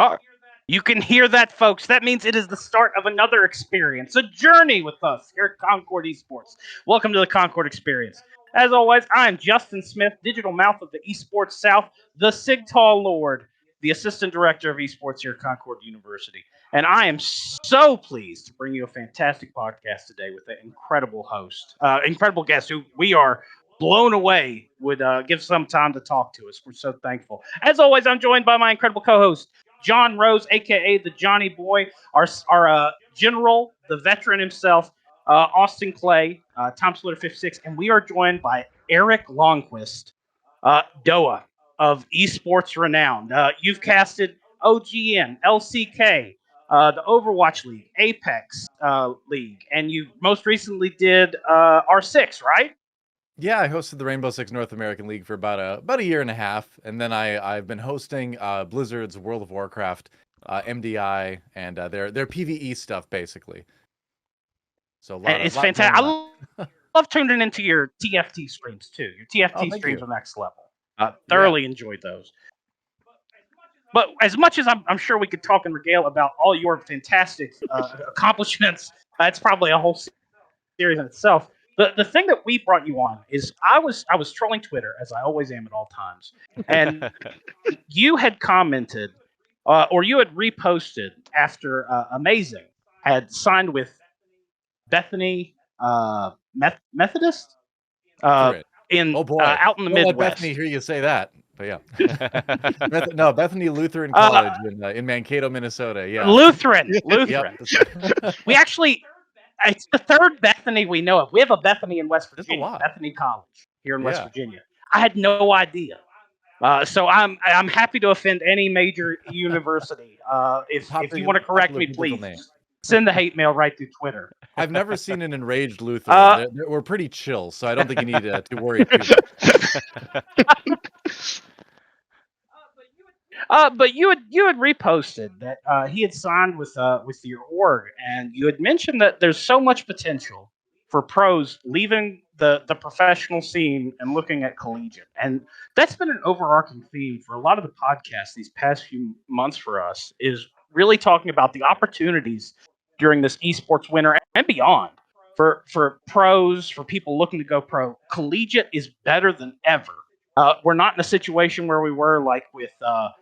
Oh, you can hear that, folks. That means it is the start of another experience, a journey with us here at Concord Esports. Welcome to the Concord Experience. As always, I am Justin Smith, digital mouth of the Esports South, the Sigtal Lord, the Assistant Director of Esports here at Concord University. And I am so pleased to bring you a fantastic podcast today with an incredible host, incredible guest who we are blown away would give some time to talk to us. We're so thankful. As always, I'm joined by my incredible co-host, John Rose, aka the Johnny Boy, our general, the veteran himself, Austin Clay, Tom Splitter 56, and we are joined by Eric Longquist, Doa of Esports Renowned. You've casted OGN, LCK, the Overwatch League, Apex League, and you most recently did R6, right? Yeah, I hosted the Rainbow Six North American League for about a year and a half, and then I've been hosting Blizzard's World of Warcraft, MDI, and their PVE stuff basically. So It's fantastic. I love tuning into your TFT streams too. Your TFT streams are next level. Thoroughly enjoyed those. But as much as I'm sure we could talk and regale about all your fantastic accomplishments, it's probably a whole series in itself. The thing that we brought you on is I was trolling Twitter, as I always am at all times, and you had commented or you had reposted after Amazing had signed with Bethany Methodist in out in the Midwest. Bethany hear you say that. But yeah, no, Bethany Lutheran College in Mankato, Minnesota. Yeah, Lutheran. We actually, it's the third Bethany we know of. We have a Bethany in West Virginia, Bethany College here in West Virginia. I had no idea. So I'm happy to offend any major university. If you want to correct me, please send the hate mail right through Twitter. I've never seen an enraged Lutheran. We're pretty chill, so I don't think you need to worry too much. But you had reposted that he had signed with your org, and you had mentioned that there's so much potential for pros leaving the professional scene and looking at collegiate, and that's been an overarching theme for a lot of the podcasts these past few months for us. Is really talking about the opportunities during this esports winter and beyond for pros, for people looking to go pro. Collegiate is better than ever. We're not in a situation where we were like with the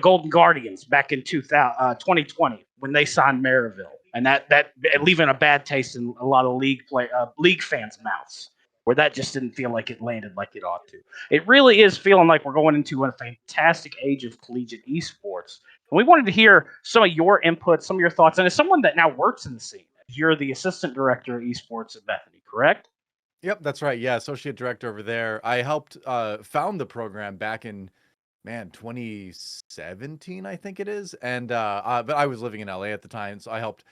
Golden Guardians back in 2020 when they signed Maryville, and that leaving a bad taste in a lot of league fans' mouths, where that just didn't feel like it landed like it ought to. It really is feeling like we're going into a fantastic age of collegiate esports. And we wanted to hear some of your input, some of your thoughts, and as someone that now works in the scene, you're the assistant director of esports at Bethany, correct? Yep, that's right. Yeah, associate director over there. I helped found the program back in 2017, I think it is. And but I was living in LA at the time, so I helped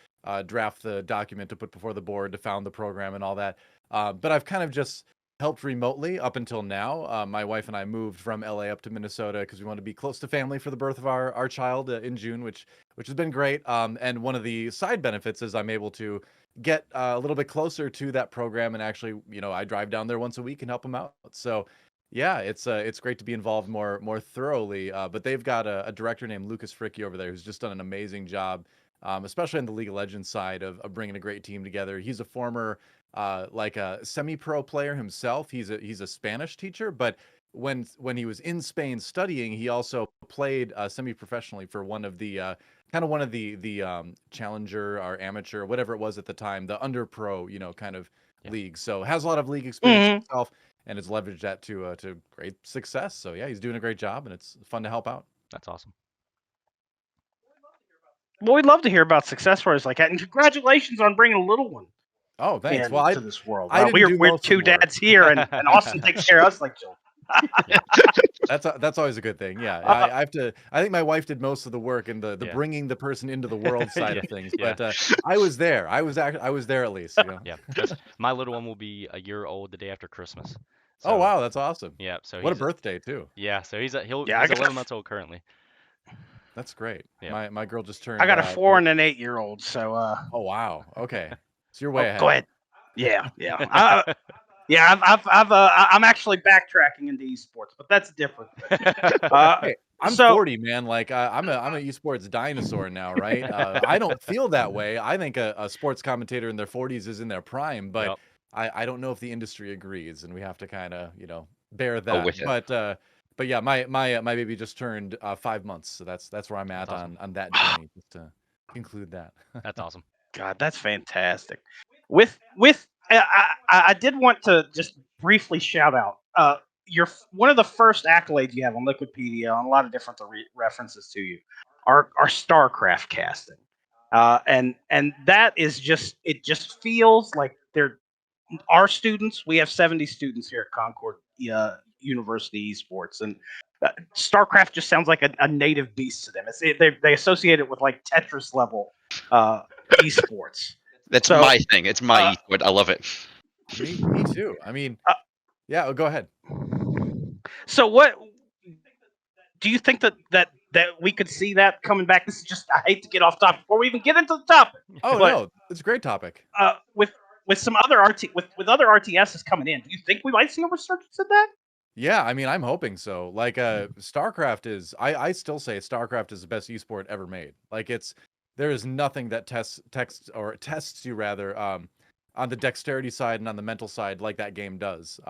draft the document to put before the board to found the program and all that. But I've kind of just helped remotely up until now. My wife and I moved from LA up to Minnesota because we want to be close to family for the birth of our child in June, which has been great. And one of the side benefits is I'm able to get a little bit closer to that program, and actually, I drive down there once a week and help them out. So yeah, it's great to be involved more thoroughly. But they've got a director named Lucas Fricke over there who's just done an amazing job, especially on the League of Legends side of bringing a great team together. He's a former like a semi-pro player himself. He's a Spanish teacher, but when he was in Spain studying, he also played semi-professionally for one of the challenger or amateur, whatever it was at the time, the under pro, kind of league. So has a lot of league experience himself, and has leveraged that to great success. So yeah, he's doing a great job, and it's fun to help out. That's awesome. Well, we'd love to hear about success stories like that, and congratulations on bringing a little one. Oh, thanks. To this world, we're two dads here, and Austin takes care of us like children. That's always a good thing. Yeah, I think my wife did most of the work and the bringing the person into the world side of things. But I was there. I was there at least. Yeah, my little one will be a year old the day after Christmas. So, oh wow, that's awesome. Yeah. So what a birthday too. Yeah. So he's 11 months old currently. That's great. Yeah. My girl just turned. I got a 4 and an 8-year-old. So. Oh wow. Okay. So you're way ahead. Go ahead. Yeah. I'm actually backtracking into esports, but that's different. Hey, I'm So 40, man. Like I'm a esports dinosaur now, right? I don't feel that way. I think a sports commentator in their 40s is in their prime, but Yep. I don't know if the industry agrees, and we have to kind of bear Go that. with it. But yeah, my baby just turned 5 months, so that's where I'm at That's awesome. on that journey. Just to conclude that. That's awesome. God, that's fantastic. With I did want to just briefly shout out your one of the first accolades you have on Wikipedia on a lot of different references to you are StarCraft casting, and that is just it just feels like they're our students. We have 70 students here at Concord University Esports, and StarCraft just sounds like a native beast to them. They associate it with like Tetris level uh, esports. That's So, my thing. It's my uh, esport. I love it. Me too. I mean, uh, yeah. Go ahead. so what do you think that we could see that coming back? This is just I hate to get off topic before we even get into the topic, Oh but no, it's a great topic. with some other with other RTSs coming in, do you think we might see a resurgence of that? Yeah, I mean, I'm hoping so. Like, StarCraft is, I still say StarCraft is the best esport ever made. Like, there is nothing that tests you rather, on the dexterity side and on the mental side like that game does.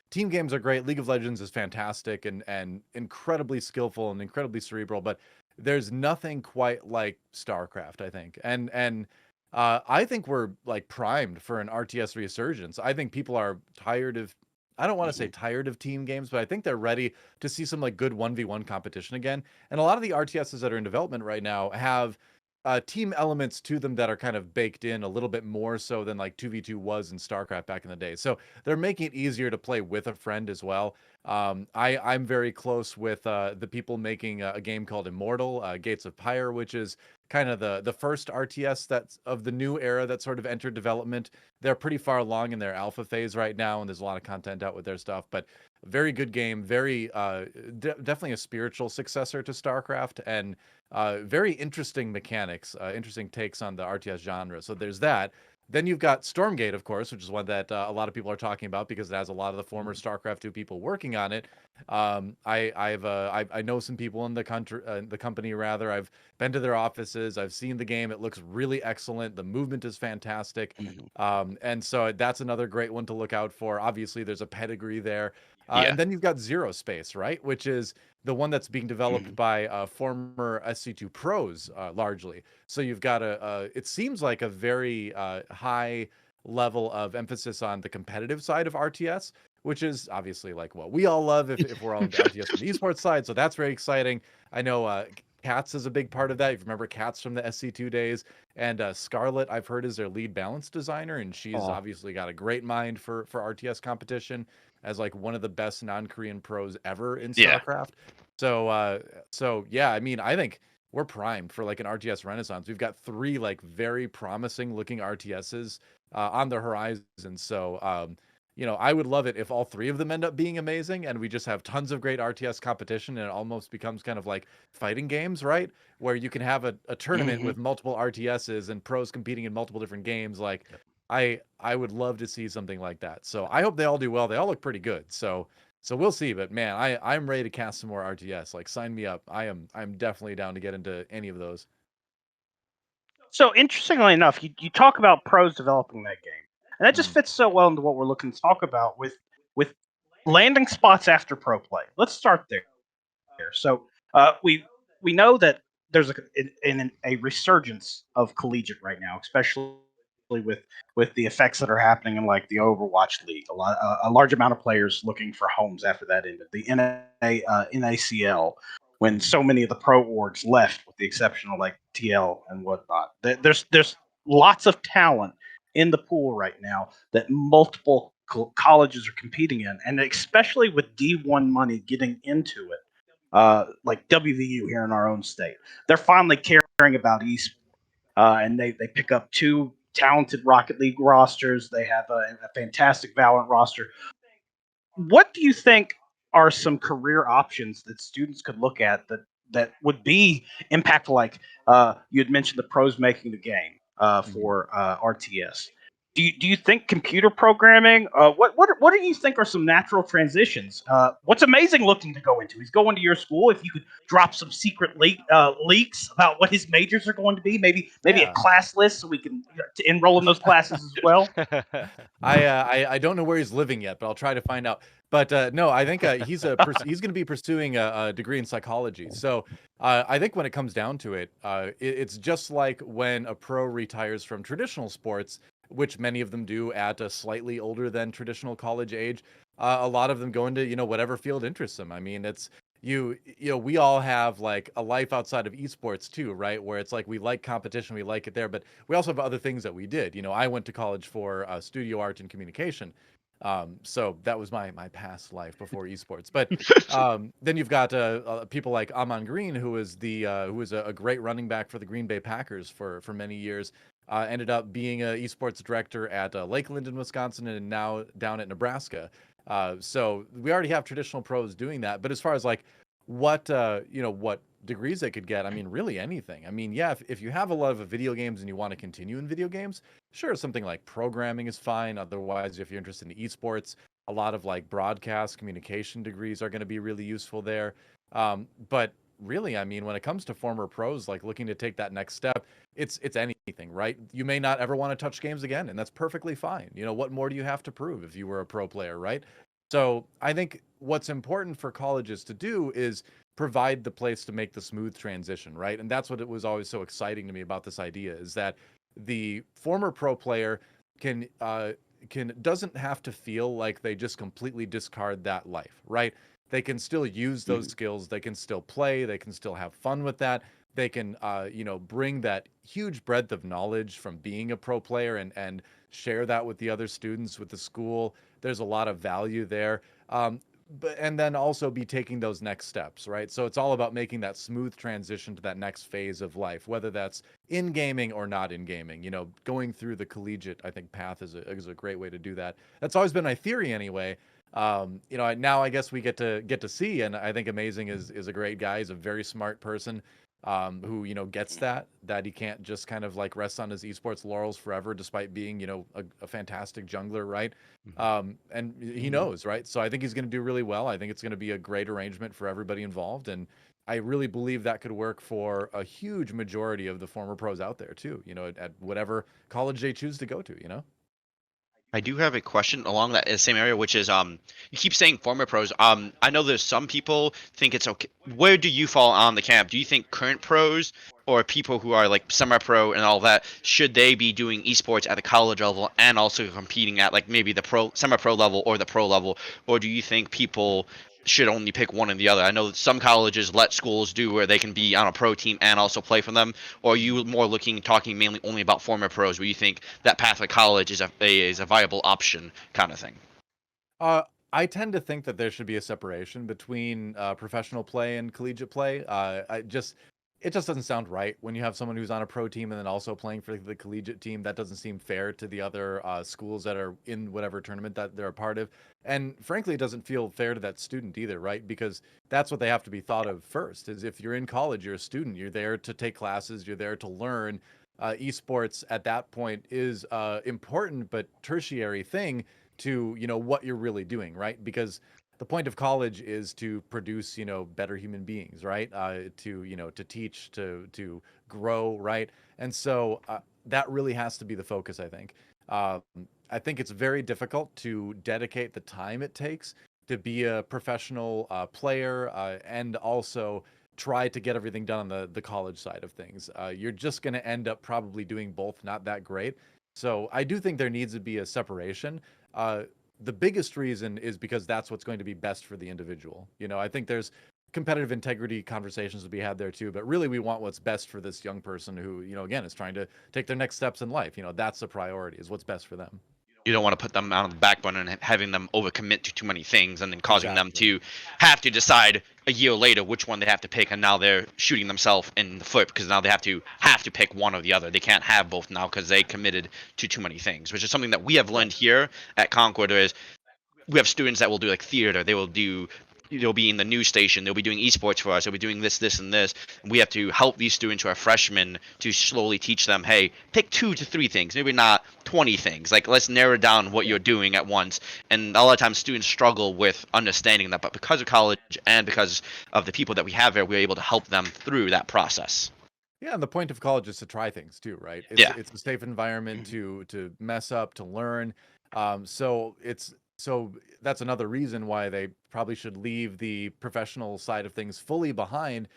Team games are great. League of Legends is fantastic and incredibly skillful and incredibly cerebral, but there's nothing quite like StarCraft, I think. And I think we're like primed for an RTS resurgence. I think people are tired of I don't want to say tired of team games, but I think they're ready to see some like good 1v1 competition again. And a lot of the RTSs that are in development right now have team elements to them that are kind of baked in a little bit more so than like 2v2 was in StarCraft back in the day. So they're making it easier to play with a friend as well. I'm very close with the people making a game called Immortal, Gates of Pyre, which is kind of the first RTS that's of the new era that sort of entered development. They're pretty far along in their alpha phase right now, and there's a lot of content out with their stuff. But very good game, very definitely a spiritual successor to StarCraft, and very interesting mechanics, interesting takes on the RTS genre. So there's that. Then you've got Stormgate, of course, which is one that a lot of people are talking about because it has a lot of the former StarCraft 2 people working on it. I know some people in the company rather. I've been to their offices. I've seen the game. It looks really excellent. The movement is fantastic. And so that's another great one to look out for. Obviously, there's a pedigree there. Yeah. And then you've got Zero Space, right? Which is the one that's being developed by former SC2 pros, largely. So you've got it seems like a very high level of emphasis on the competitive side of RTS, which is obviously like what we all love if we're all into RTS from the esports side. So that's very exciting. I know Cats is a big part of that. If you remember Cats from the SC2 days, and Scarlett, I've heard, is their lead balance designer, and she's obviously got a great mind for RTS competition as like one of the best non-Korean pros ever in Yeah. StarCraft. So yeah, I mean, I think we're primed for like an RTS renaissance. We've got 3 like very promising looking RTSs on the horizon. So I would love it if all 3 of them end up being amazing and we just have tons of great RTS competition and it almost becomes kind of like fighting games, right? Where you can have a tournament with multiple RTSs and pros competing in multiple different games. Like I would love to see something like that. So I hope they all do well. They all look pretty good. So we'll see. But man, I'm ready to cast some more RTS. Like sign me up. I'm definitely down to get into any of those. So interestingly enough, you talk about pros developing that game, and that just Mhm. fits so well into what we're looking to talk about with landing spots after pro play. Let's start there. So we know that there's a resurgence of collegiate right now, especially with the effects that are happening in like the Overwatch League. A large amount of players looking for homes after that ended. The NACL, when so many of the pro orgs left, with the exception of like TL and whatnot. There's lots of talent in the pool right now that multiple colleges are competing in, and especially with D1 money getting into it, like WVU here in our own state. They're finally caring about esports, and they pick up 2 talented Rocket League rosters. They have a fantastic Valorant roster. What do you think are some career options that students could look at that would be impactful? Like you had mentioned, the pros making the game Mhm. for RTS. Do you think computer programming? What do you think are some natural transitions? What's amazing looking to go into? He's going to your school. If you could drop some secret leaks about what his majors are going to be, maybe a Yeah. class list so we can to enroll in those classes as well. I don't know where he's living yet, but I'll try to find out. But no, I think he's he's going to be pursuing a degree in psychology. So I think when it comes down to it, it's just like when a pro retires from traditional sports, which many of them do at a slightly older than traditional college age. A lot of them go into whatever field interests them. I mean, it's we all have like a life outside of esports too, right? Where it's like we like competition, we like it there, but we also have other things that we did. I went to college for studio art and communication. So that was my past life before esports. But then you've got people like Amon Green, who was a great running back for the Green Bay Packers for many years. Ended up being an esports director at Lakeland in Wisconsin, and now down at Nebraska. So we already have traditional pros doing that. But as far as like what what degrees they could get, I mean, really anything. I mean, yeah, if you have a lot of video games and you want to continue in video games, sure, something like programming is fine. Otherwise, if you're interested in esports, a lot of like broadcast communication degrees are going to be really useful there. But really, I mean, when it comes to former pros like looking to take that next step, it's anything, right? You may not ever want to touch games again, and that's perfectly fine. What more do you have to prove if you were a pro player, right? So I think what's important for colleges to do is provide the place to make the smooth transition, right? And that's what it was always so exciting to me about this idea, is that the former pro player can doesn't have to feel like they just completely discard that life, right? They can still use those skills, they can still play, they can still have fun with that. They can bring that huge breadth of knowledge from being a pro player and share that with the other students, with the school. There's a lot of value there. And then also be taking those next steps, right? So it's all about making that smooth transition to that next phase of life, whether that's in gaming or not in gaming. Going through the collegiate, I think, path is a great way to do that. That's always been my theory anyway. Now I guess we get to see, and I think Amazing is a great guy. He's a very smart person, who gets that he can't just kind of like rest on his esports laurels forever, despite being a fantastic jungler, right? And he knows, right? So I think he's going to do really well. I think it's going to be a great arrangement for everybody involved, and I really believe that could work for a huge majority of the former pros out there too. At whatever college they choose to go to. I do have a question along that same area, which is you keep saying former pros. I know there's some people think it's okay. Where do you fall on the camp? Do you think current pros or people who are like semi-pro and all that, should they be doing esports at the college level and also competing at like maybe the pro, semi-pro level or the pro level, or do you think people should only pick one or the other? I know some colleges let schools do where they can be on a pro team and also play for them. Or are you more talking mainly only about former pros, where you think that path of college is a viable option kind of thing? I tend to think that there should be a separation between professional play and collegiate play. It just doesn't sound right when you have someone who's on a pro team and then also playing for the collegiate team. That doesn't seem fair to the other schools that are in whatever tournament that they're a part of. And frankly, it doesn't feel fair to that student either, right? Because that's what they have to be thought of first, is if you're in college, you're a student, you're there to take classes, you're there to learn. Esports at that point is important but tertiary thing to what you're really doing, right? Because the point of college is to produce better human beings, right? To teach, to grow, right? And so that really has to be the focus, I think. I think it's very difficult to dedicate the time it takes to be a professional player and also try to get everything done on the college side of things. You're just going to end up probably doing both not that great. So I do think there needs to be a separation. The biggest reason is because that's what's going to be best for the individual. I think there's competitive integrity conversations to be had there too, but really we want what's best for this young person who, again, is trying to take their next steps in life. That's the priority, is what's best for them. You don't want to put them on the back burner and having them overcommit to too many things and then causing them Exactly. to have to decide a year later which one they have to pick, and now they're shooting themselves in the foot because now they have to pick one or the other. They can't have both now because they committed to too many things, which is something that we have learned here at Concord. Is we have students that will do like theater, they will do they'll be in the news station, they'll be doing esports for us, they'll be doing this, and this. And we have to help these students who are freshmen to slowly teach them, hey, pick 2 to 3 things, maybe not 20 things. Like, let's narrow down what you're doing at once. And a lot of times students struggle with understanding that, but because of college and because of the people that we have here, we're able to help them through that process. Yeah, and the point of college is to try things too, right? Yeah. It's a safe environment to mess up, to learn. So that's another reason why they probably should leave the professional side of things fully behind,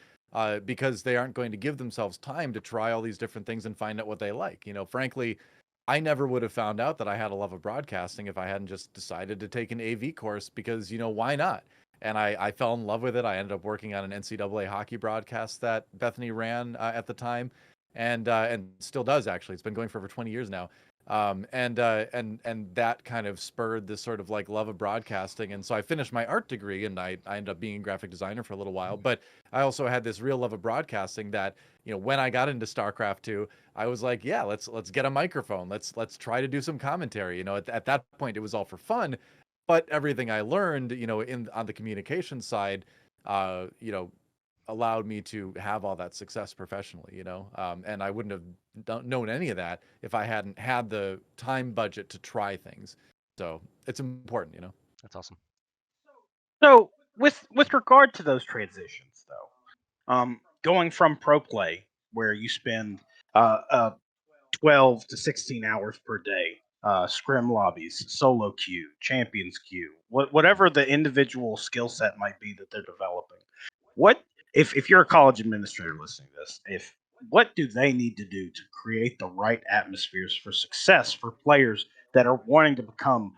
because they aren't going to give themselves time to try all these different things and find out what they like. Frankly, I never would have found out that I had a love of broadcasting if I hadn't just decided to take an AV course because, why not? And I fell in love with it. I ended up working on an NCAA hockey broadcast that Bethany ran at the time, and still does actually. It's been going for over 20 years now. And that kind of spurred this sort of like love of broadcasting. And so I finished my art degree, and I ended up being a graphic designer for a little while. But I also had this real love of broadcasting that, when I got into StarCraft 2, I was like, yeah, let's get a microphone. Let's try to do some commentary. At that point, it was all for fun. But everything I learned, on the communication side, allowed me to have all that success professionally, and I wouldn't have known any of that if I hadn't had the time budget to try things. So it's important. That's awesome. So with regard to those transitions, though, going from pro play where you spend uh, uh, 12 to 16 hours per day, scrim lobbies, solo queue, champions queue, whatever the individual skill set might be that they're developing. What if you're a college administrator listening to this? What do they need to do to create the right atmospheres for success for players that are wanting to become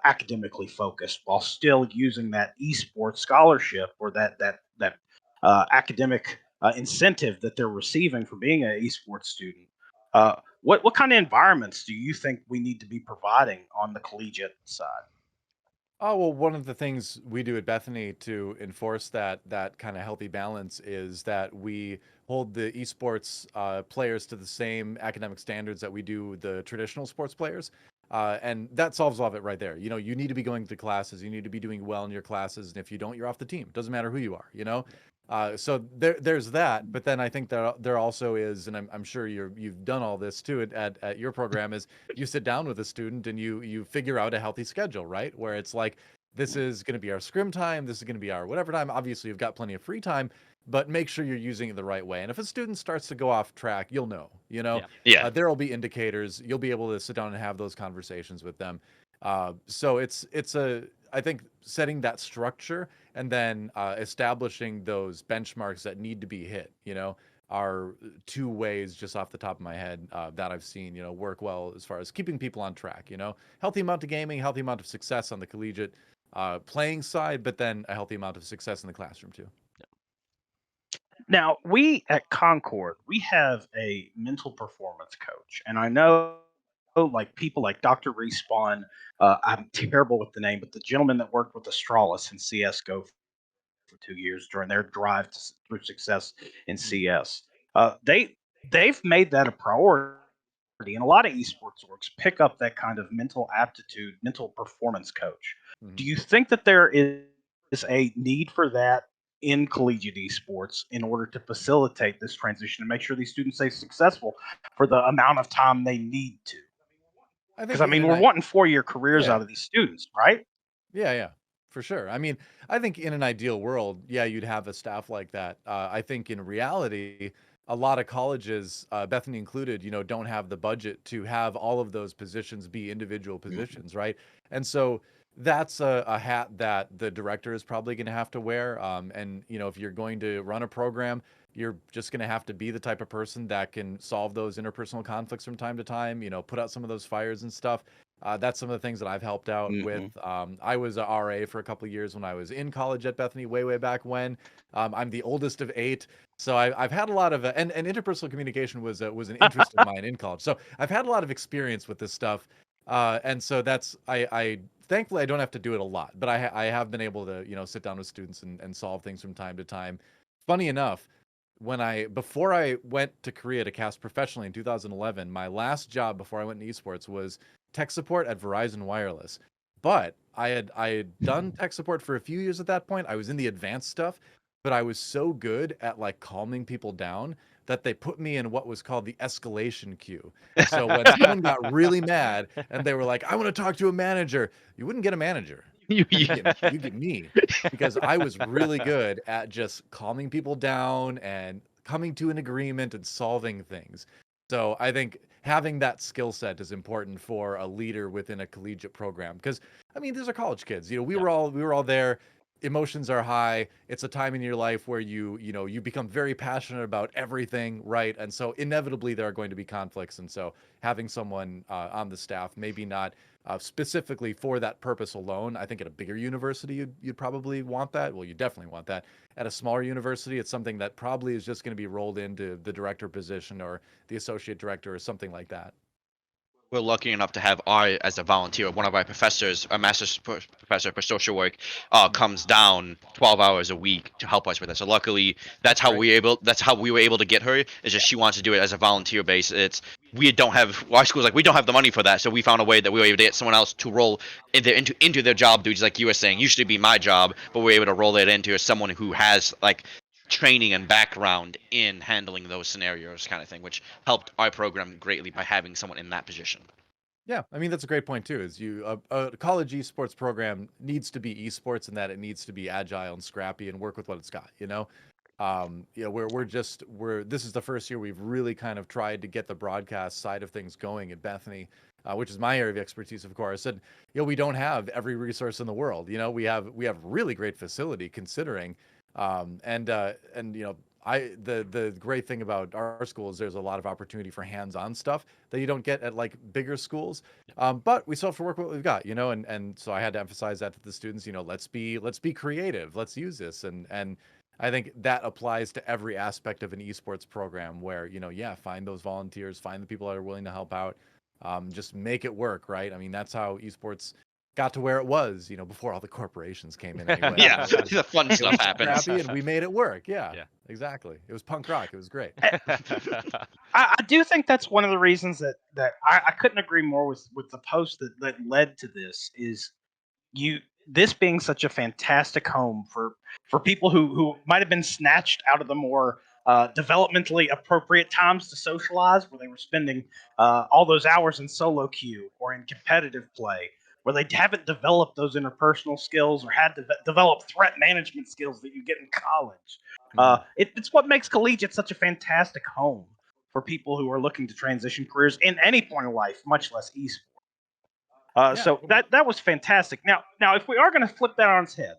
academically focused while still using that esports scholarship or that academic incentive that they're receiving for being an esports student? What kind of environments do you think we need to be providing on the collegiate side? Oh, well, one of the things we do at Bethany to enforce that kind of healthy balance is that we hold the esports players to the same academic standards that we do the traditional sports players. And that solves all of it right there. You need to be going to classes. You need to be doing well in your classes. And if you don't, you're off the team. It doesn't matter who you are. So there's that. But then I think there also is, and I'm sure you've done all this too at your program, is you sit down with a student and you figure out a healthy schedule, right? Where it's like, this is going to be our scrim time. This is going to be our whatever time. Obviously, you've got plenty of free time, but make sure you're using it the right way. And if a student starts to go off track, you'll know. Yeah. There will be indicators. You'll be able to sit down and have those conversations with them. So I think setting that structure and then establishing those benchmarks that need to be hit, are two ways just off the top of my head that I've seen, work well as far as keeping people on track. Healthy amount of gaming, healthy amount of success on the collegiate playing side, but then a healthy amount of success in the classroom too. Now, we at Concord, we have a mental performance coach, and I know like people like Dr. Respawn. I'm terrible with the name, but the gentleman that worked with Astralis in CS:GO for 2 years during their drive through success in CS. They've made that a priority, and a lot of esports orgs pick up that kind of mental aptitude, mental performance coach. Do you think that there is a need for that in collegiate esports in order to facilitate this transition and make sure these students stay successful for the amount of time they need to? I Because think we're wanting 4-year careers out of these students, right? Yeah, for sure. I mean, I think in an ideal world, yeah, you'd have a staff like that. I think in reality, a lot of colleges, Bethany included, don't have the budget to have all of those positions be individual positions, right? And so that's a hat that the director is probably going to have to wear. And if you're going to run a program, you're just going to have to be the type of person that can solve those interpersonal conflicts from time to time, put out some of those fires and stuff. That's some of the things that I've helped out with. I was a RA for a couple of years when I was in college at Bethany, way back when. I'm the oldest of 8, so I've had a lot of and interpersonal communication was an interest of mine in college. So I've had a lot of experience with this stuff, and so that's I thankfully I don't have to do it a lot, but I have been able to sit down with students and solve things from time to time. Funny enough, before I went to Korea to cast professionally in 2011, my last job before I went into esports was tech support at Verizon Wireless. But I had done tech support for a few years at that point. I was in the advanced stuff, but I was so good at like calming people down that they put me in what was called the escalation queue. So when someone got really mad and they were like, "I want to talk to a manager," you wouldn't get a manager. You get me, because I was really good at just calming people down and coming to an agreement and solving things. So I think having that skill set is important for a leader within a collegiate program, because I mean, these are college kids. We Yeah. we were all there. Emotions are high. It's a time in your life where you become very passionate about everything, right? And so inevitably there are going to be conflicts. And so having someone on the staff, maybe not specifically for that purpose alone. I think at a bigger university, you'd probably want that. Well, you definitely want that. At a smaller university, it's something that probably is just going to be rolled into the director position or the associate director or something like that. We're lucky enough to have as a volunteer, one of our professors, a master's professor for social work, comes down 12 hours a week to help us with it. So luckily, that's how we were able to get her. It's just she wants to do it as a volunteer base. We don't have our school's like we don't have the money for that, so we found a way that we were able to get someone else to roll into their job duties, like you were saying. Used to be my job, but we were able to roll it into someone who has like training and background in handling those scenarios, kind of thing, which helped our program greatly by having someone in that position. Yeah, I mean that's a great point too. Is a college esports program needs to be esports in that it needs to be agile and scrappy and work with what it's got. We're this is the first year we've really kind of tried to get the broadcast side of things going at Bethany, which is my area of expertise, of course. And we don't have every resource in the world. We have really great facility considering, and the great thing about our school is there's a lot of opportunity for hands-on stuff that you don't get at like bigger schools. But we still have to work with what we've got, and so I had to emphasize that to the students. Let's be creative. Let's use this, and I think that applies to every aspect of an esports program where, find those volunteers, find the people that are willing to help out, just make it work, right? I mean, that's how esports got to where it was, before all the corporations came in anyway. Yeah, the fun stuff happens. Scrappy, and we made it work. Yeah, Yeah. exactly. It was punk rock. It was great. I do think that's one of the reasons that I couldn't agree more with the post that led to this is this being such a fantastic home for people who might have been snatched out of the more developmentally appropriate times to socialize, where they were spending all those hours in solo queue or in competitive play, where they haven't developed those interpersonal skills or had to develop threat management skills that you get in college. It's what makes collegiate such a fantastic home for people who are looking to transition careers in any point of life, much less esports. So that was fantastic. Now, if we are going to flip that on its head,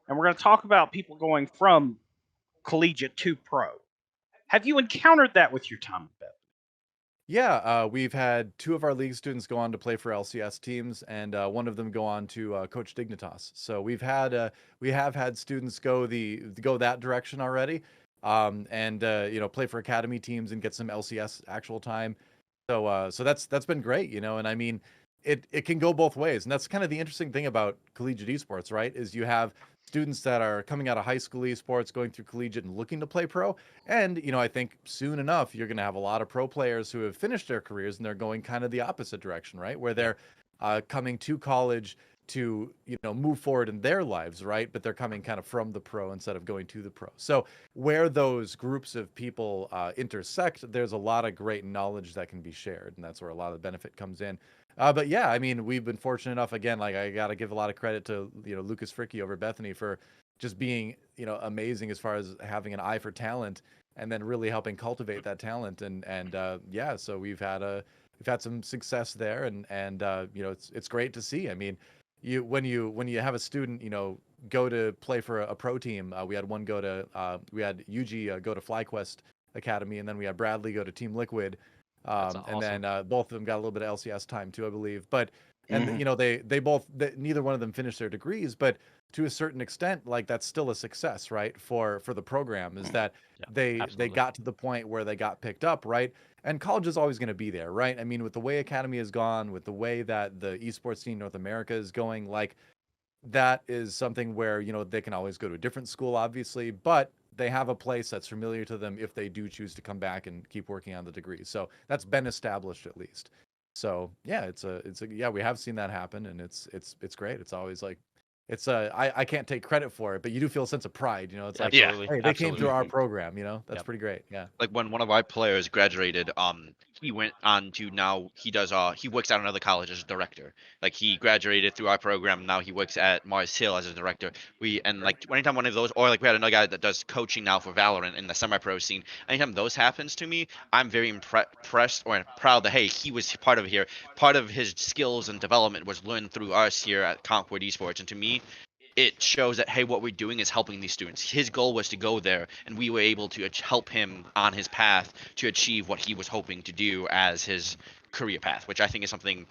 and we're going to talk about people going from collegiate to pro, have you encountered that with your time at Beth? Yeah, we've had two of our league students go on to play for LCS teams, and one of them go on to coach Dignitas. So we have had students go that direction already, and play for academy teams and get some LCS actual time. So that's been great, and I mean, it can go both ways, and that's kind of the interesting thing about collegiate esports, right? Is you have students that are coming out of high school esports, going through collegiate and looking to play pro. And, I think soon enough, you're going to have a lot of pro players who have finished their careers and they're going kind of the opposite direction, right? Where they're coming to college to, move forward in their lives, right? But they're coming kind of from the pro instead of going to the pro. So where those groups of people intersect, there's a lot of great knowledge that can be shared. And that's where a lot of the benefit comes in. But yeah, I mean, we've been fortunate enough. Again, like I got to give a lot of credit to Lucas Fricky over Bethany for just being amazing as far as having an eye for talent and then really helping cultivate that talent. And yeah, so we've had some success there, and it's great to see. I mean, when you have a student go to play for a pro team, we had Yuji go to FlyQuest Academy, and then we had Bradley go to Team Liquid. Awesome. And then both of them got a little bit of LCS time too, I believe. But neither one of them finished their degrees, but to a certain extent, like that's still a success, right? For the program is that they got to the point where they got picked up, right? And college is always going to be there, right? I mean, with the way Academy has gone, with the way that the esports team North America is going, like that is something where they can always go to a different school, obviously, but they have a place that's familiar to them if they do choose to come back and keep working on the degree. So that's been established at least. So yeah, yeah, we have seen that happen, and it's great. It's always like, I can't take credit for it, but you do feel a sense of pride. It's like, Yeah. Absolutely. hey, they came through Absolutely. our program. That's Yep. pretty great. Yeah. Like when one of our players graduated, he went on to now he works at another college as a director. Like he graduated through our program, now he works at Mars Hill as a director. Like anytime one of those, or like we had another guy that does coaching now for Valorant in the semi-pro scene. Anytime those happens to me, I'm very impressed or proud that hey, he was part of here. Part of his skills and development was learned through us here at Concord Esports, and to me, it shows that hey, what we're doing is helping these students. His goal was to go there, and we were able to help him on his path to achieve what he was hoping to do as his career path, which I think is something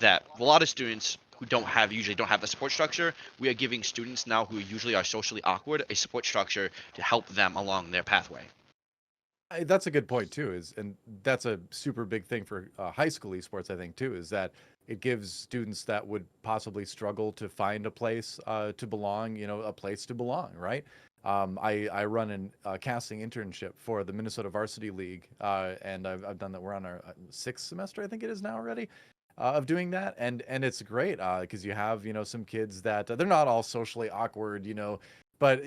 that a lot of students who usually don't have the support structure. We are giving students now who usually are socially awkward a support structure to help them along their pathway. That's a good point too. And that's a super big thing for high school esports. I think too is that it gives students that would possibly struggle to find a place to belong. A place to belong, right? I run a casting internship for the Minnesota Varsity League, and I've done that. We're on our sixth semester, I think it is now already, of doing that, and it's great because you have some kids that they're not all socially awkward, but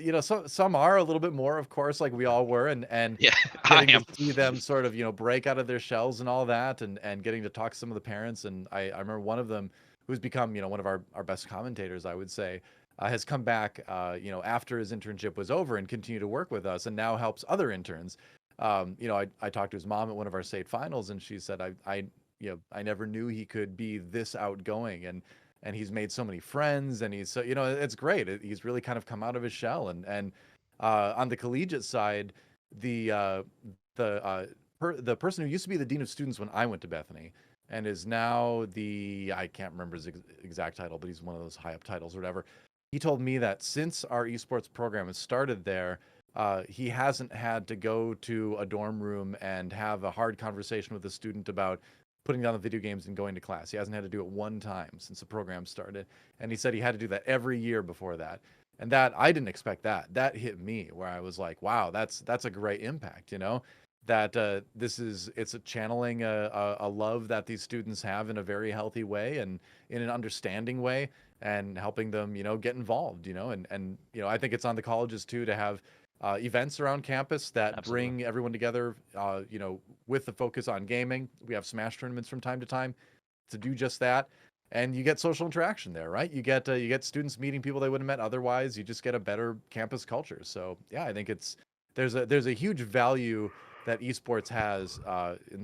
some are a little bit more, of course, like we all were, and Yeah, I getting to am. see them sort of break out of their shells and all that, and getting to talk to some of the parents, and I remember one of them who's become one of our best commentators, I would say, has come back after his internship was over and continued to work with us, and now helps other interns. I talked to his mom at one of our state finals, and she said I never knew he could be this outgoing, and he's made so many friends, and he's so it's great. He's really kind of come out of his shell, and on the collegiate side, the the person who used to be the dean of students when I went to Bethany and is now I can't remember his exact title, but he's one of those high up titles or whatever. He told me that since our esports program has started there, he hasn't had to go to a dorm room and have a hard conversation with a student about putting down the video games and going to class. He hasn't had to do it one time since the program started. And he said he had to do that every year before that. And that I didn't expect that. That hit me where I was like, wow, that's a great impact, that it's a channeling a love that these students have in a very healthy way and in an understanding way, and helping them, get involved, and I think it's on the colleges too to have events around campus that Absolutely. bring everyone together, with the focus on gaming. We have Smash tournaments from time to time to do just that. And you get social interaction there, right? You get students meeting people they wouldn't have met otherwise. You just get a better campus culture. So yeah, I think there's a huge value that esports has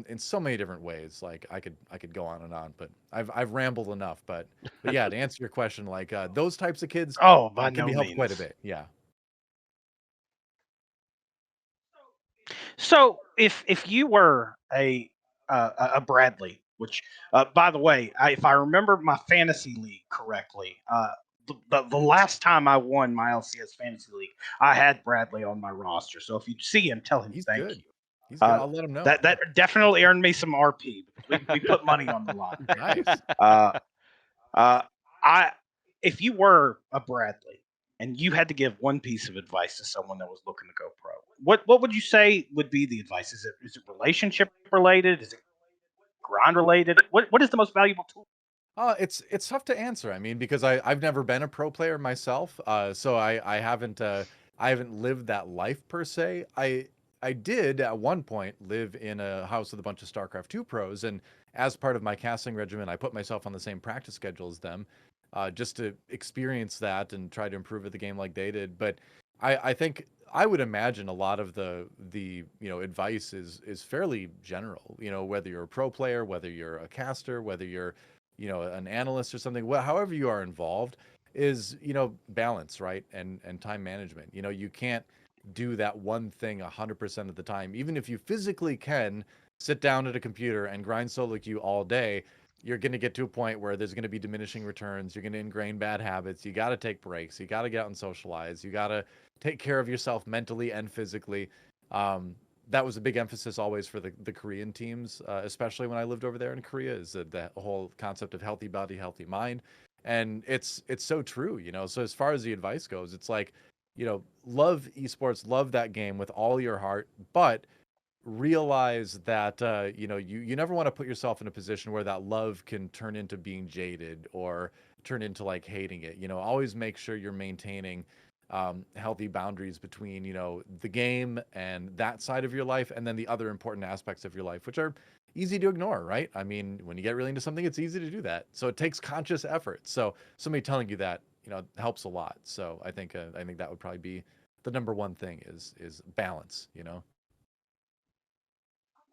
in so many different ways. Like I could go on and on, but I've rambled enough. But yeah, to answer your question, like those types of kids Oh, by can no be helped quite a means. bit. Yeah. So if you were a Bradley, which by the way, if I remember my fantasy league correctly, the last time I won my LCS fantasy league, I had Bradley on my roster. So if you see him, tell him He's thank good. you. He's good. I'll let him know. That definitely earned me some RP. We put money on the line. Nice. Uh, I if you were a Bradley and you had to give one piece of advice to someone that was looking to go pro, what would you say would be the advice? Is it relationship related? Is it grind related? What is the most valuable tool? It's tough to answer. I mean, because I've never been a pro player myself, so I haven't lived that life per se. I did at one point live in a house with a bunch of StarCraft 2 pros, and as part of my casting regimen, I put myself on the same practice schedule as them, just to experience that and try to improve at the game like they did. But I think I would imagine a lot of the advice is fairly general. Whether you're a pro player, whether you're a caster, whether you're an analyst or something, well, however you are involved, is balance, right, and time management. You can't do that one thing 100% of the time. Even if you physically can sit down at a computer and grind solo queue all day, you're going to get to a point where there's going to be diminishing returns. You're going to ingrain bad habits. You got to take breaks. You got to get out and socialize. You got to take care of yourself mentally and physically. That was a big emphasis always for the Korean teams, especially when I lived over there in Korea, is the whole concept of healthy body, healthy mind. And it's so true. So as far as the advice goes, it's like, love esports, love that game with all your heart, but realize that you never want to put yourself in a position where that love can turn into being jaded or turn into like hating it. Always make sure you're maintaining healthy boundaries between the game and that side of your life, and then the other important aspects of your life, which are easy to ignore, right? I mean, when you get really into something, it's easy to do that. So it takes conscious effort. So somebody telling you that helps a lot. So I think that would probably be the number one thing is balance.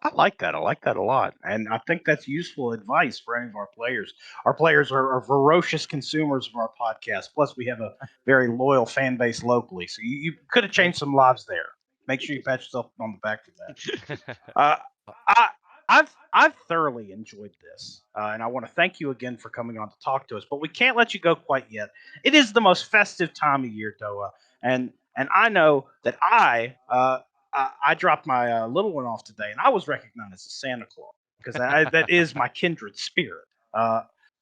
I like that. I like that a lot. And I think that's useful advice for any of our players. Our players are ferocious consumers of our podcast. Plus, we have a very loyal fan base locally. So you could have changed some lives there. Make sure you pat yourself on the back for that. I, I've thoroughly enjoyed this, and I want to thank you again for coming on to talk to us. But we can't let you go quite yet. It is the most festive time of year, Doa, and I know that I dropped my little one off today, and I was recognized as Santa Claus because that is my kindred spirit.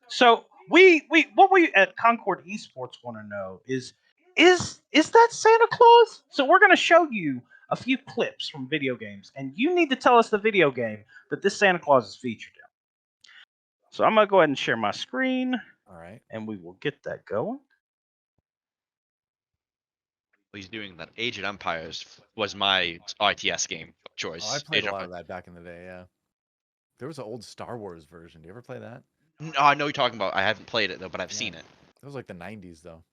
So we what we at Concord Esports want to know is that Santa Claus? So we're going to show you a few clips from video games, and you need to tell us the video game that this Santa Claus is featured in. So I'm going to go ahead and share my screen. All right. And we will get that going. He's doing that. Age of Empires was my RTS game of choice. Oh, I played Age a lot of that back in the day, yeah. There was an old Star Wars version. Do you ever play that? No, I know you're talking about. I haven't played it though, but I've seen it. It was like the 90s though.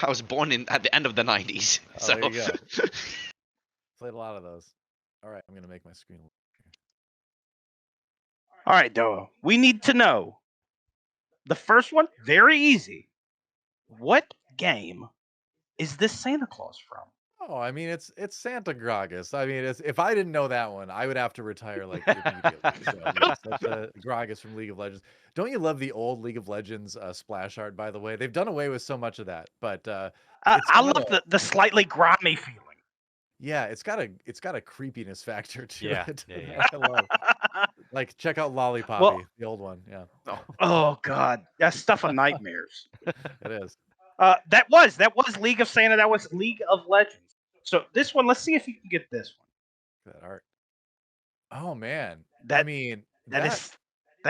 I was born at the end of the 90s. Oh, So there you go. Played a lot of those. All right, I'm going to make my screen. All right, Doa. We need to know. The first one, very easy. What game is this Santa Claus from? Oh, I mean, it's Santa Gragas. I mean, if I didn't know that one, I would have to retire like immediately. So yes, that's Gragas from League of Legends. Don't you love the old League of Legends splash art? By the way, they've done away with so much of that, but I love the slightly grimy feeling. Yeah, it's got a creepiness factor to it. Yeah. I love. Like, check out Lollipoppy, the old one. Yeah, Oh God, that's stuff of nightmares. it is. That was League of Santa. That was League of Legends. So this one, let's see if you can get this one. That art. Oh man, That I mean that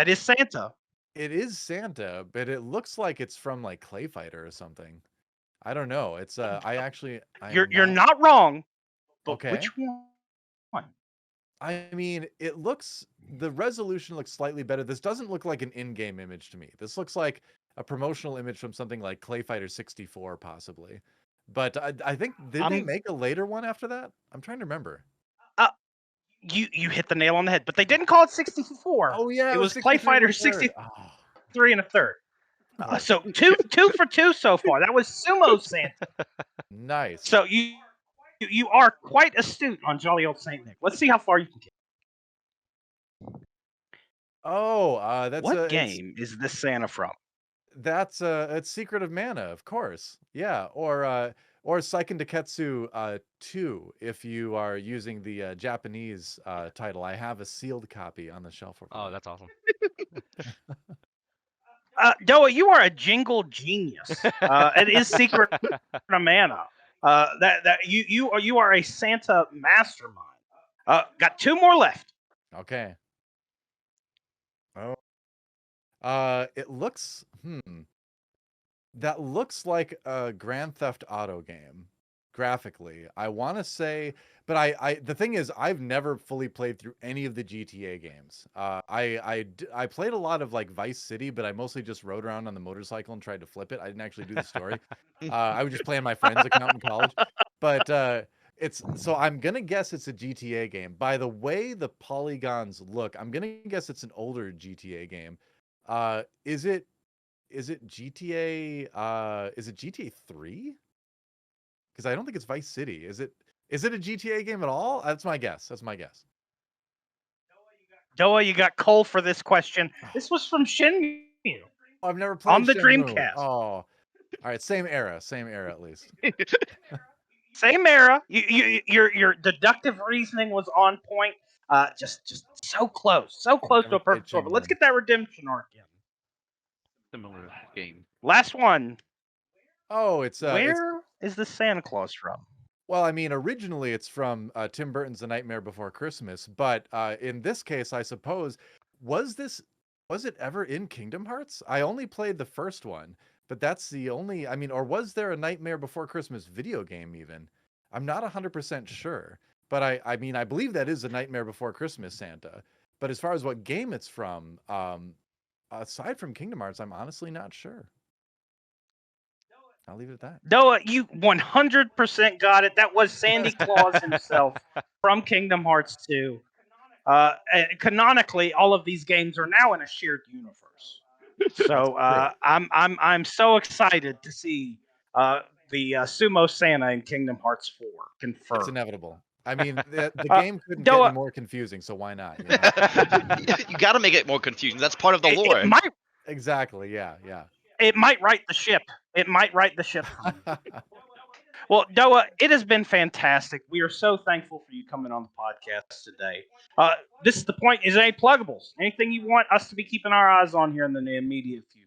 is Santa. It is Santa, but it looks like it's from like Clay Fighter or something. I don't know. It's You're not wrong. But Okay. which one? I mean, the resolution looks slightly better. This doesn't look like an in-game image to me. This looks like a promotional image from something like Clay Fighter 64, possibly. But I think did they make a later one after that? I'm trying to remember. You hit the nail on the head, but they didn't call it 64. Oh yeah, it was Clay Fighter 63 and a third. So two for two so far. That was Sumo Santa. Nice. So you are quite astute on jolly old Saint Nick. Let's see how far you can get. Oh, that's what game is this Santa from? That's it's Secret of Mana, of course. Yeah, or Seiken Deketsu 2 if you are using the Japanese title. I have a sealed copy on the shelf over Oh, there. that's awesome. Doa, you are a jingle genius. It is Secret of Mana. That you are a Santa mastermind. Got two more left. Okay. Oh. It looks that looks like a Grand Theft Auto game graphically. I want to say, but I the thing is, I've never fully played through any of the GTA games. I played a lot of like Vice City, but I mostly just rode around on the motorcycle and tried to flip it. I didn't actually do the story. I would just play on my friend's account in college. But so I'm gonna guess it's a GTA game. By the way the polygons look, I'm gonna guess it's an older GTA game. Is it GTA? Is it GTA 3? Because I don't think it's Vice City. Is it a GTA game at all? That's my guess. Doa, you got coal for this question. This was from Shenmue. Oh, I've never played on the Shenmue. Dreamcast. Oh, all right, same era at least. Same era. Your deductive reasoning was on point. Just so close to a perfect score. But let's get that redemption arc in. Similar game. Last one. Oh, it's Where is the Santa Claus from? Well, I mean, originally it's from Tim Burton's The Nightmare Before Christmas, but in this case, I suppose, was it ever in Kingdom Hearts? I only played the first one, but that's the only, I mean, or was there a Nightmare Before Christmas video game even? I'm not 100% sure, but I mean, I believe that is a Nightmare Before Christmas Santa. But as far as what game it's from, aside from Kingdom Hearts, I'm honestly not sure. I'll leave it at that. Noah, you 100% got it. That was Sandy Claus himself from Kingdom Hearts 2. And canonically, all of these games are now in a shared universe. So I'm so excited to see the Sumo Santa in Kingdom Hearts 4 confirmed. It's inevitable. I mean, the game couldn't get any more confusing, so why not? You know? You got to make it more confusing. That's part of the lore. Exactly. Yeah. It might right the ship. It might right the ship. Well, Noah, it has been fantastic. We are so thankful for you coming on the podcast today. This is the point. Is there any pluggables? Anything you want us to be keeping our eyes on here in the immediate future?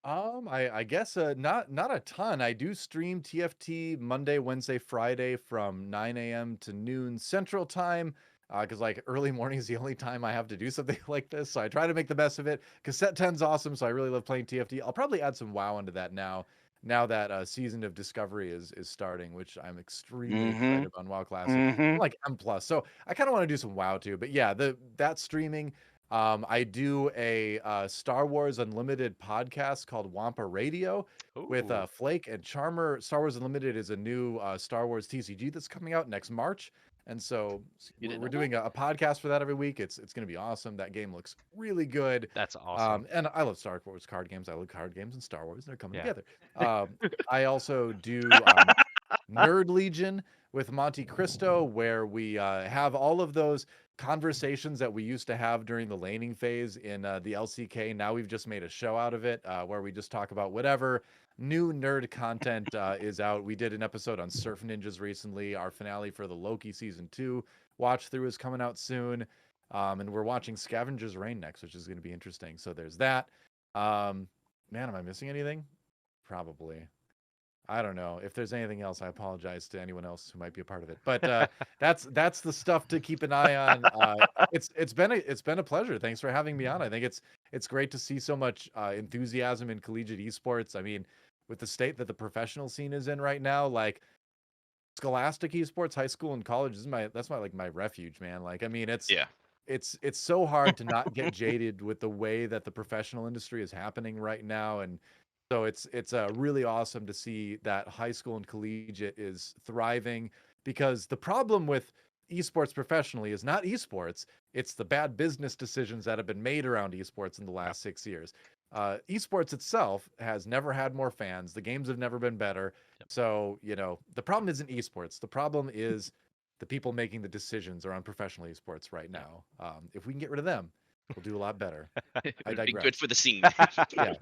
I guess not a ton. I do stream TFT Monday, Wednesday, Friday from 9 a.m. to noon Central Time. Because like early morning is the only time I have to do something like this, so I try to make the best of it. Cassette 10's awesome, so I really love playing TFT. I'll probably add some WoW into that now that season of Discovery is starting, which I'm extremely excited about. WoW Classic, I'm like M+, so I kind of want to do some WoW too. But yeah, that streaming. I do a Star Wars Unlimited podcast called Wampa Radio with Flake and Charmer. Star Wars Unlimited is a new Star Wars TCG that's coming out next March. And so we're doing a podcast for that every week. It's going to be awesome. That game looks really good. That's awesome. And I love Star Wars card games. I love card games and Star Wars. They're coming together. I also do Nerd Legion with Monte Cristo, where we have all of those conversations that we used to have during the laning phase in the LCK. Now we've just made a show out of it where we just talk about whatever new nerd content is out. We did an episode on Surf Ninjas recently. Our finale for the Loki season 2 watch through is coming out soon. And we're watching Scavenger's Reign next, which is going to be interesting. So there's that. Man, am I missing anything? Probably. I don't know. If there's anything else, I apologize to anyone else who might be a part of it. But that's the stuff to keep an eye on. It's been a pleasure. Thanks for having me on. I think it's great to see so much enthusiasm in collegiate esports. I mean, with the state that the professional scene is in right now, like scholastic esports, high school and college is my refuge, man. Like, I mean, it's so hard to not get jaded with the way that the professional industry is happening right now. And so it's really awesome to see that high school and collegiate is thriving, because the problem with esports professionally is not esports. It's the bad business decisions that have been made around esports in the last 6 years. Esports itself has never had more fans. The games have never been better. So, the problem isn't esports. The problem is the people making the decisions around professional esports right now. If we can get rid of them, we'll do a lot better. I digress. Be good for the scene. Yeah,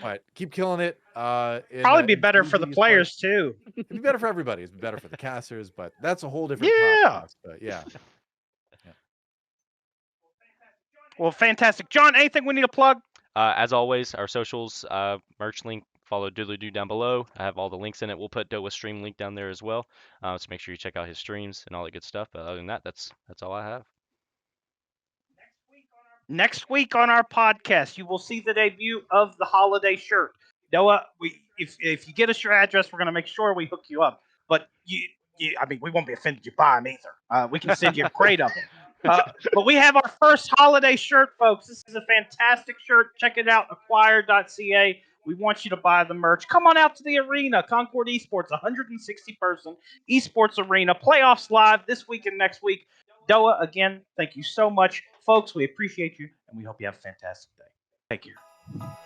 but keep killing it. Probably be better for the players too. It'd be better for everybody. It'd be better for the casters, but that's a whole different podcast. But yeah. Well, fantastic, John. Anything we need to plug? As always, our socials, merch link, follow Doodly Doo down below. I have all the links in it. We'll put Doa's stream link down there as well. So make sure you check out his streams and all that good stuff. But other than that, that's all I have. Next week on our podcast, you will see the debut of the holiday shirt. Noah, if you get us your address, we're going to make sure we hook you up. But I mean, we won't be offended you buy them either. We can send you a crate of them. But we have our first holiday shirt, folks. This is a fantastic shirt. Check it out, acquire.ca. We want you to buy the merch. Come on out to the arena, Concord Esports, 160-person esports arena. Playoffs live this week and next week. Doa, again, thank you so much. Folks, we appreciate you, and we hope you have a fantastic day. Take care.